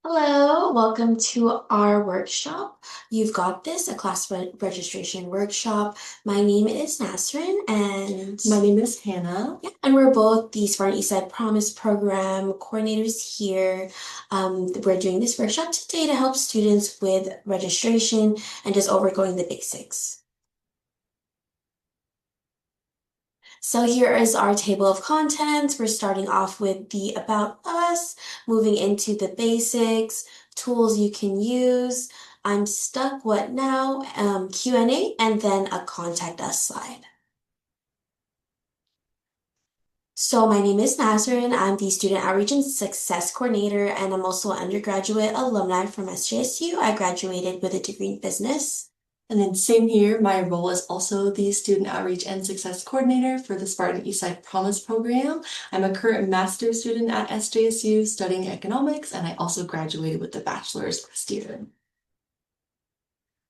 Hello, welcome to our workshop. You've got this, a class registration workshop. My name is Nasrin, and My name is Hannah. yeah, and we're both the Spartan Eastside Promise Program coordinators here. We're doing this workshop today to help students with registration and just overgoing the basics. So here is our table of contents. We're starting off with the About Us, moving into the basics, tools you can use, I'm stuck, what now, Q&A, and then a Contact Us slide. So my name is Nazrin. I'm the Student Outreach and Success Coordinator, and I'm also an undergraduate alumni from SJSU. I graduated with a degree in business. And then same here, my role is also the Student Outreach and Success Coordinator for the Spartan Eastside Promise Program. I'm a current master's student at SJSU studying economics, and I also graduated with a bachelor's last year.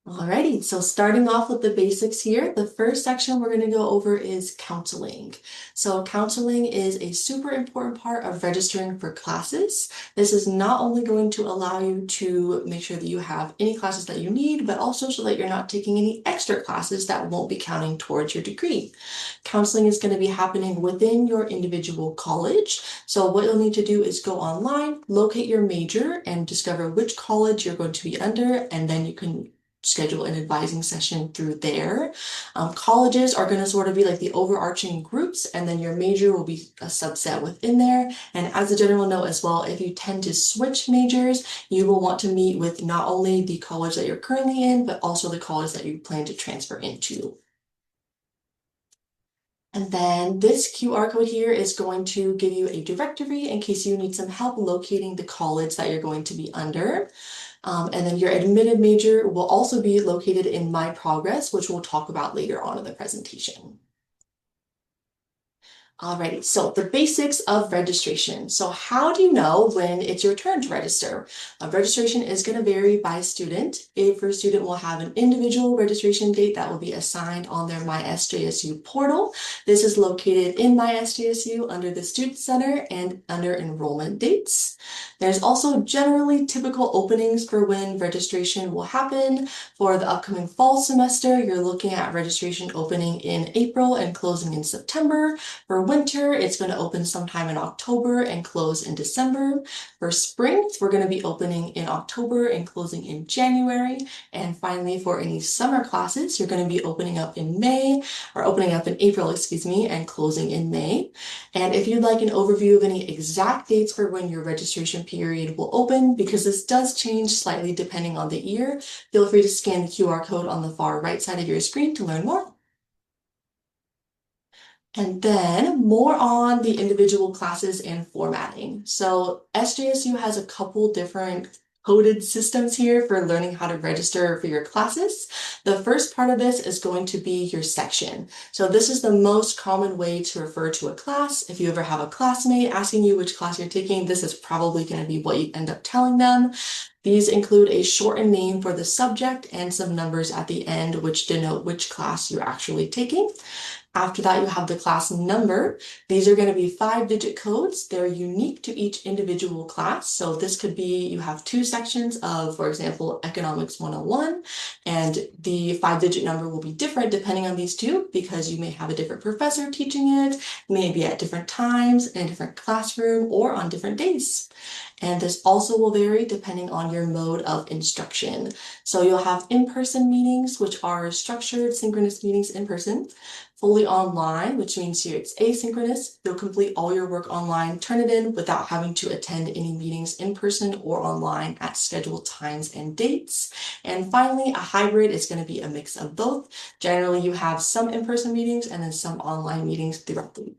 Alrighty, so starting off with the basics here, the first section we're going to go over is counseling. So counseling is a super important part of registering for classes. This is not only going to allow you to make sure that you have any classes that you need, but also so that you're not taking any extra classes that won't be counting towards your degree. Counseling is going to be happening within your individual college. So what you'll need to do is go online, locate your major, and discover which college you're going to be under, and then you can schedule an advising session through there. Colleges are going to sort of be like the overarching groups, and then your major will be a subset within there. And as a general note as well, if you tend to switch majors, you will want to meet with not only the college that you're currently in, but also the college that you plan to transfer into. And then this QR code here is going to give you a directory in case you need some help locating the college that you're going to be under. And then your admitted major will also be located in My Progress, which we'll talk about later on in the presentation. Alrighty, so the basics of registration. So how do you know when it's your turn to register? Registration is going to vary by student. Every student will have an individual registration date that will be assigned on their MySJSU portal. This is located in MySJSU under the Student Center and under enrollment dates. There's also generally typical openings for when registration will happen. For the upcoming fall semester, you're looking at registration opening in April and closing in September. For winter, it's going to open sometime in October and close in December. For spring, we're going to be opening in October and closing in January. And finally, for any summer classes, you're going to be opening up in April, and closing in May. And if you'd like an overview of any exact dates for when your registration period will open, because this does change slightly depending on the year, feel free to scan the QR code on the far right side of your screen to learn more. And then more on the individual classes and formatting. So SJSU has a couple different coded systems here for learning how to register for your classes. The first part of this is going to be your section. So this is the most common way to refer to a class. If you ever have a classmate asking you which class you're taking, this is probably going to be what you end up telling them. These include a shortened name for the subject and some numbers at the end, which denote which class you're actually taking. After that, you have the class number. These are going to be 5-digit codes. They're unique to each individual class. So this could be, you have two sections of, for example, Economics 101, and the 5-digit number will be different depending on these two because you may have a different professor teaching it, maybe at different times, in a different classroom, or on different days. And this also will vary depending on your mode of instruction. So you'll have in-person meetings, which are structured synchronous meetings in person, fully online, which means here it's asynchronous. You'll complete all your work online, turn it in without having to attend any meetings in person or online at scheduled times and dates. And finally, a hybrid is going to be a mix of both. Generally, you have some in-person meetings and then some online meetings throughout the week.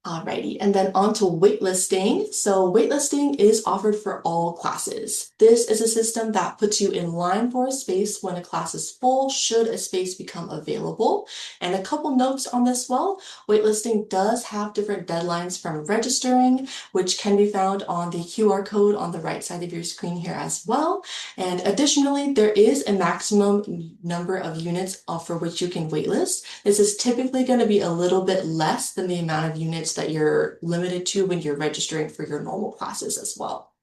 Alrighty, and then on to waitlisting. So waitlisting is offered for all classes. This is a system that puts you in line for a space when a class is full, should a space become available. And a couple notes on this well, waitlisting does have different deadlines from registering, which can be found on the QR code on the right side of your screen here as well. And additionally, there is a maximum number of units for which you can waitlist. This is typically going to be a little bit less than the amount of units that you're limited to when you're registering for your normal classes as well.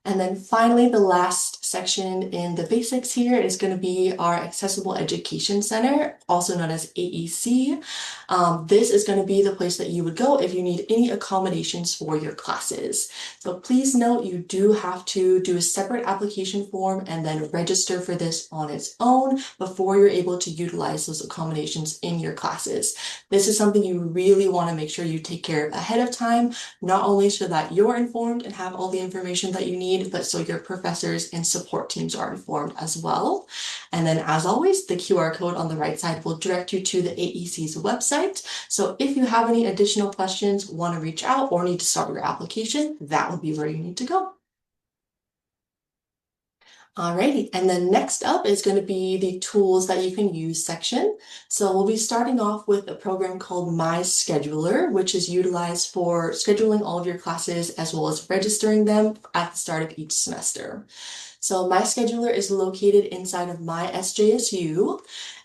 And then finally, the last section in the basics here is going to be our Accessible Education Center, also known as AEC. This is going to be the place that you would go if you need any accommodations for your classes. So please note you do have to do a separate application form and then register for this on its own before you're able to utilize those accommodations in your classes. This is something you really want to make sure you take care of ahead of time, not only so that you're informed and have all the information that you need, but so your professors and support teams are informed as well. And then as always, the QR code on the right side will direct you to the AEC's website. So if you have any additional questions, want to reach out, or need to start your application, that would be where you need to go. Alrighty, and then next up is going to be the tools that you can use section. So we'll be starting off with a program called My Scheduler, which is utilized for scheduling all of your classes as well as registering them at the start of each semester. So My Scheduler is located inside of My SJSU,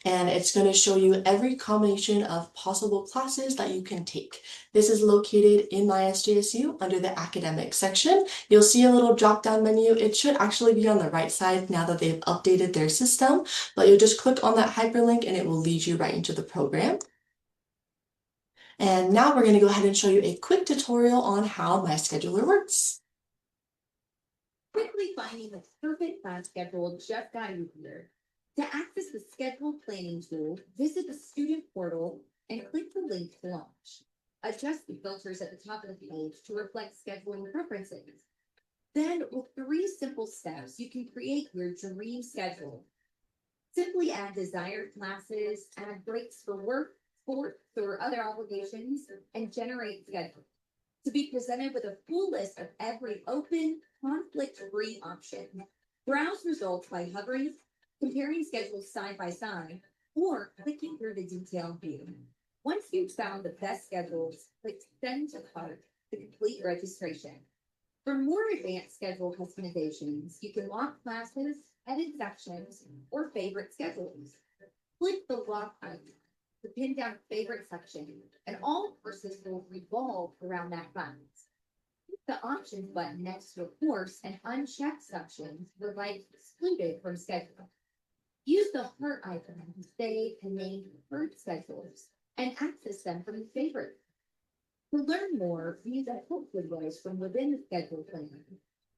and it's going to show you every combination of possible classes that you can take. This is located in My SJSU under the academic section. You'll see a little drop-down menu. It should actually be on the right side now that they've updated their system, but you'll just click on that hyperlink and it will lead you right into the program. And now we're going to go ahead and show you a quick tutorial on how My Scheduler works. Quickly finding the perfect class schedule just got you here. To access the schedule planning tool, visit the student portal and click the link to launch. Adjust the filters at the top of the page to reflect scheduling preferences. Then, with 3 simple steps, you can create your dream schedule. Simply add desired classes, add breaks for work, sports, or other obligations, and generate schedule. To be presented with a full list of every open, conflict-free option. Browse results by hovering, comparing schedules side by side, or clicking through the detailed view. Once you've found the best schedules, click Send to Cart to complete registration. For more advanced schedule customizations, you can lock classes, edit sections, or favorite schedules. Click the lock icon to pin down favorite section, and all courses will revolve around that class. Click the Options button next to a course and uncheck sections were excluded from schedule. Use the heart icon to save and name preferred schedules and access them from your favorites. To learn more, view the help videos from within the schedule plan.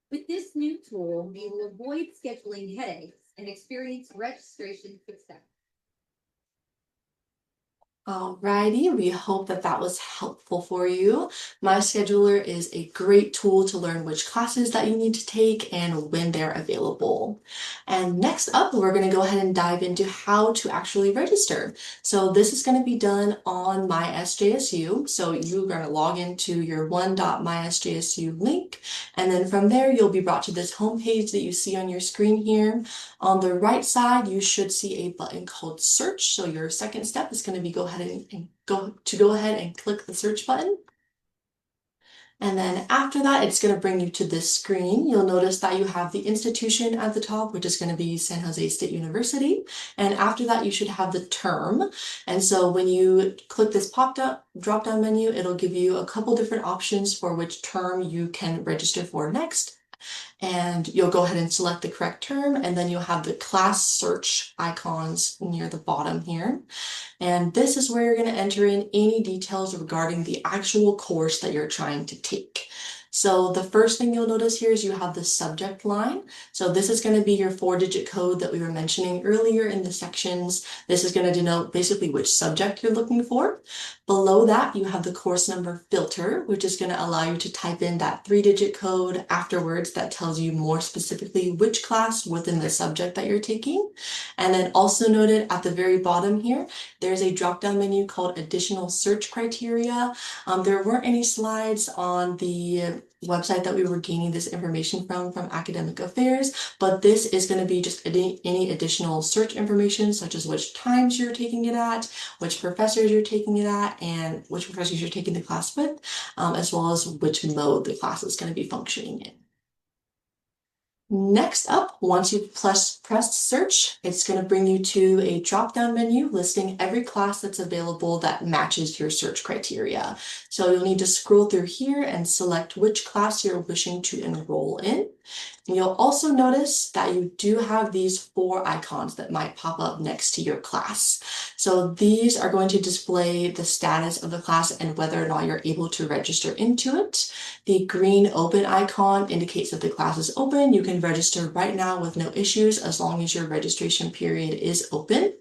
With this new tool, you will avoid scheduling headaches and experience registration success. Alrighty, we hope that that was helpful for you. My Scheduler is a great tool to learn which classes that you need to take and when they're available. And next up, we're going to go ahead and dive into how to actually register. So this is going to be done on My SJSU. So you're going to log into your one.mysjsu link, and then from there, you'll be brought to this homepage that you see on your screen here. On the right side, you should see a button called Search. So your second step is going to be go ahead and click the search button. And then after that, it's going to bring you to this screen. You'll notice that you have the institution at the top, which is going to be San Jose State University. And after that, you should have the term. And so when you click this pop-up drop-down menu, it'll give you a couple different options for which term you can register for next. And you'll go ahead and select the correct term, and then you'll have the class search icons near the bottom here. And this is where you're going to enter in any details regarding the actual course that you're trying to take. So the first thing you'll notice here is you have the subject line. So this is going to be your 4-digit code that we were mentioning earlier in the sections. This is going to denote basically which subject you're looking for. Below that, you have the course number filter, which is going to allow you to type in that 3-digit code afterwards that tells you more specifically which class within the subject that you're taking. And then also noted at the very bottom here, there's a drop-down menu called additional search criteria. There weren't any slides on the website that we were gaining this information from Academic Affairs, but this is going to be just any additional search information, such as which times you're taking it at, which professors you're taking it at, and which professors you're taking the class with, as well as which mode the class is going to be functioning in. Next up, once you've pressed search, it's going to bring you to a drop-down menu listing every class that's available that matches your search criteria. So you'll need to scroll through here and select which class you're wishing to enroll in. And you'll also notice that you do have these 4 icons that might pop up next to your class. So these are going to display the status of the class and whether or not you're able to register into it. The green open icon indicates that the class is open. You can register right now with no issues as long as your registration period is open.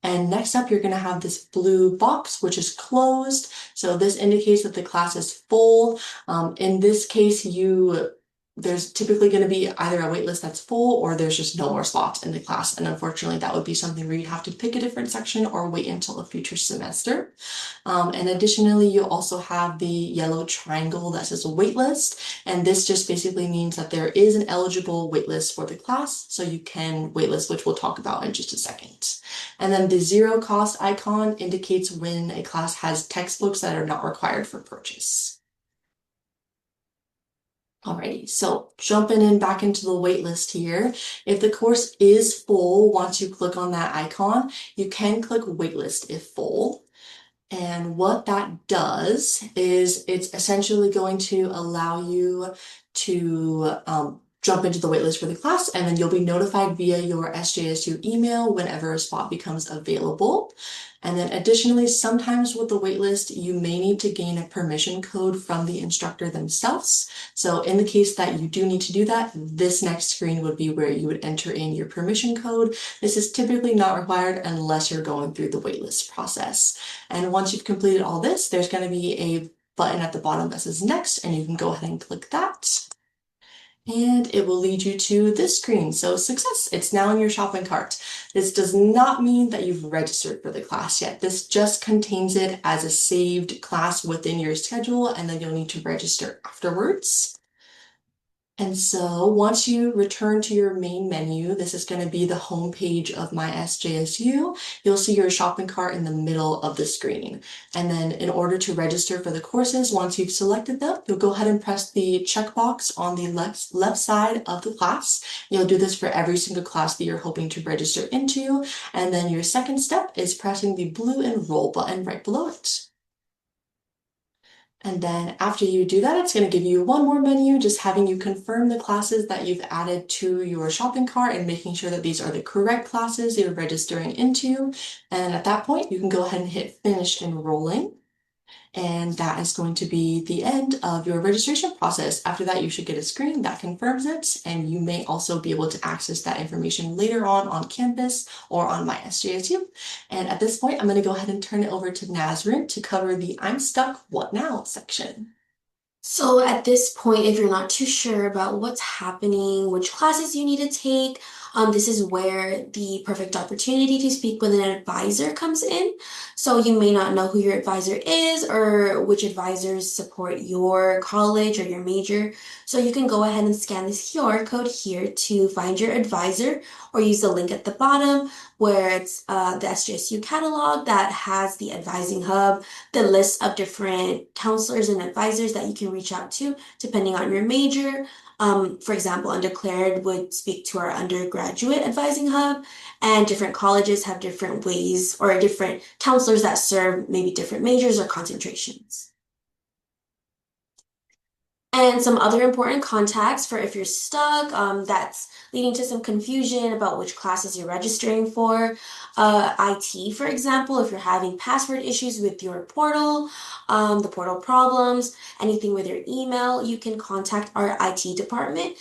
And next up, you're going to have this blue box, which is closed. So this indicates that the class is full. In this case, there's typically going to be either a waitlist that's full or there's just no more slots in the class. And unfortunately, that would be something where you'd have to pick a different section or wait until a future semester. And additionally, you also have the yellow triangle that says waitlist. And this just basically means that there is an eligible waitlist for the class. So you can waitlist, which we'll talk about in just a second. And then the 0 cost icon indicates when a class has textbooks that are not required for purchase. Alrighty, so jumping in back into the waitlist here. If the course is full, once you click on that icon, you can click waitlist if full. And what that does is it's essentially going to allow you to jump into the waitlist for the class, and then you'll be notified via your SJSU email whenever a spot becomes available. And then additionally, sometimes with the waitlist, you may need to gain a permission code from the instructor themselves. So in the case that you do need to do that, this next screen would be where you would enter in your permission code. This is typically not required unless you're going through the waitlist process. And once you've completed all this, there's going to be a button at the bottom that says next, and you can go ahead and click that. And it will lead you to this screen. So success, it's now in your shopping cart. This does not mean that you've registered for the class yet. This just contains it as a saved class within your schedule, and then you'll need to register afterwards. And so once you return to your main menu, this is going to be the home page of My SJSU. You'll see your shopping cart in the middle of the screen. And then in order to register for the courses, once you've selected them, you'll go ahead and press the checkbox on the left side of the class. You'll do this for every single class that you're hoping to register into. And then your second step is pressing the blue enroll button right below it. And then after you do that, it's going to give you one more menu, just having you confirm the classes that you've added to your shopping cart and making sure that these are the correct classes you're registering into. And at that point, you can go ahead and hit finish enrolling. And that is going to be the end of your registration process. After that, you should get a screen that confirms it, and you may also be able to access that information later on campus or on My SJSU. And at this point, I'm going to go ahead and turn it over to Nazrin to cover the I'm stuck, what now section. So at this point, if you're not too sure about what's happening, which classes you need to take, this is where the perfect opportunity to speak with an advisor comes in. So you may not know who your advisor is or which advisors support your college or your major. So you can go ahead and scan this QR code here to find your advisor, or use the link at the bottom where it's the SJSU catalog that has the advising hub, the list of different counselors and advisors that you can reach out to depending on your major. For example, Undeclared would speak to our undergraduate advising hub, and different colleges have different ways or different counselors that serve maybe different majors or concentrations. And some other important contacts for if you're stuck, that's leading to some confusion about which classes you're registering for. IT, for example, if you're having password issues with your portal, the portal problems, anything with your email, you can contact our IT department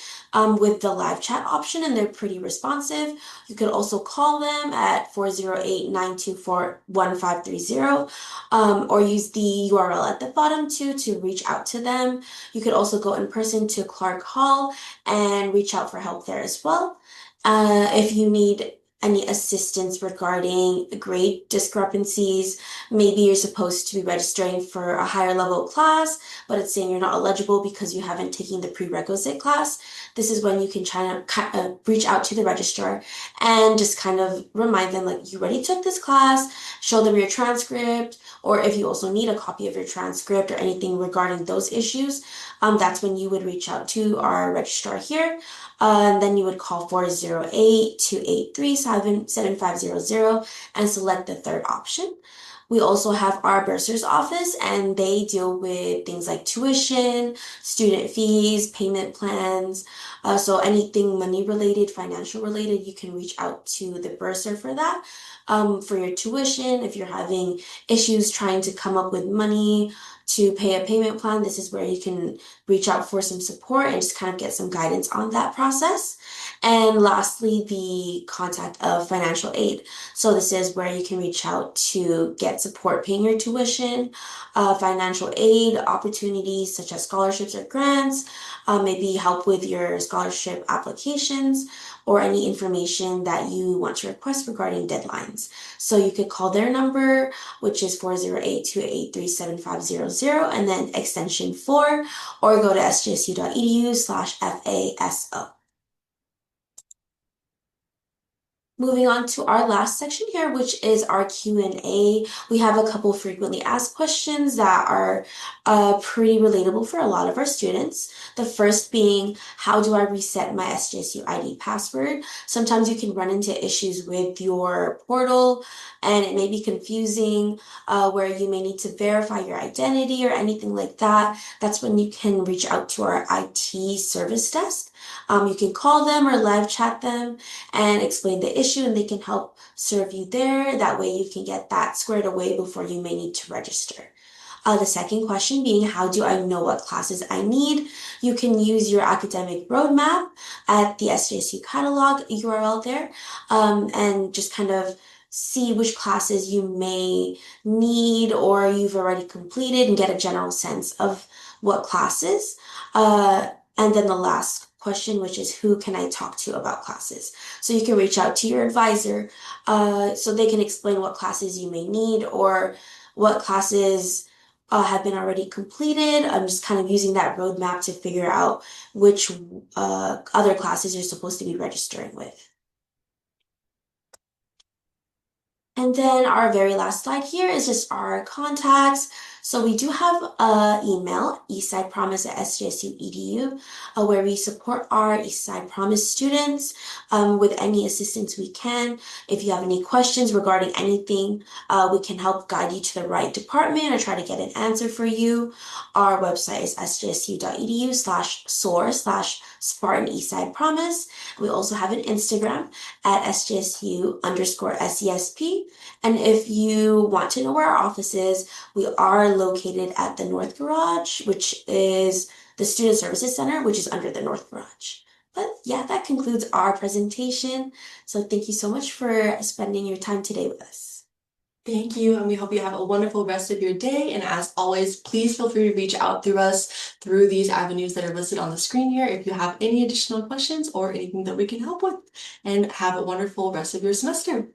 with the live chat option, and they're pretty responsive. You could also call them at 408-924-1530, or use the URL at the bottom too to reach out to them. You could also go in person to Clark Hall and reach out for help there as well. If you need any assistance regarding grade discrepancies. Maybe you're supposed to be registering for a higher level class, but it's saying you're not eligible because you haven't taken the prerequisite class. This is when you can try to kind of reach out to the registrar and just kind of remind them like you already took this class, show them your transcript, or if you also need a copy of your transcript or anything regarding those issues, that's when you would reach out to our registrar here. And then you would call 408-283-7500 and select the third option. We also have our bursar's office, and they deal with things like tuition, student fees, payment plans. So anything money related, financial related, you can reach out to the bursar for that. For your tuition, if you're having issues trying to come up with money to pay a payment plan, this is where you can reach out for some support and just kind of get some guidance on that process. And lastly, the contact of financial aid. So this is where you can reach out to get support paying your tuition, financial aid opportunities such as scholarships or grants, maybe help with your scholarship applications, or any information that you want to request regarding deadlines. So you could call their number, which is 408-283-7500, and then extension 4, or go to sjsu.edu/FASO. Moving on to our last section here, which is our Q&A. We have a couple frequently asked questions that are pretty relatable for a lot of our students. The first being, how do I reset my SJSU ID password? Sometimes you can run into issues with your portal and it may be confusing where you may need to verify your identity or anything like that. That's when you can reach out to our IT service desk. You can call them or live chat them and explain the issue, and they can help serve you there. That way you can get that squared away before you may need to register. The second question being, how do I know what classes I need? You can use your academic roadmap at the SJSU catalog URL there, and just kind of see which classes you may need or you've already completed and get a general sense of what classes. And then the last question, which is, who can I talk to about classes? So you can reach out to your advisor so they can explain what classes you may need or what classes have been already completed. I'm just kind of using that roadmap to figure out which other classes you're supposed to be registering with. And then our very last slide here is just our contacts. So we do have an email, eastsidepromise@sjsu.edu, where we support our Eastside Promise students with any assistance we can. If you have any questions regarding anything, we can help guide you to the right department or try to get an answer for you. Our website is sjsu.edu/soar/Spartan Eastside Promise. We also have an Instagram at sjsu_SESP. And if you want to know where our office is, we are located at the North Garage, which is the Student Services Center, which is under the North Garage. But yeah, that concludes our presentation. So thank you so much for spending your time today with us. Thank you, and we hope you have a wonderful rest of your day. And as always, please feel free to reach out through us through these avenues that are listed on the screen here if you have any additional questions or anything that we can help with. And have a wonderful rest of your semester.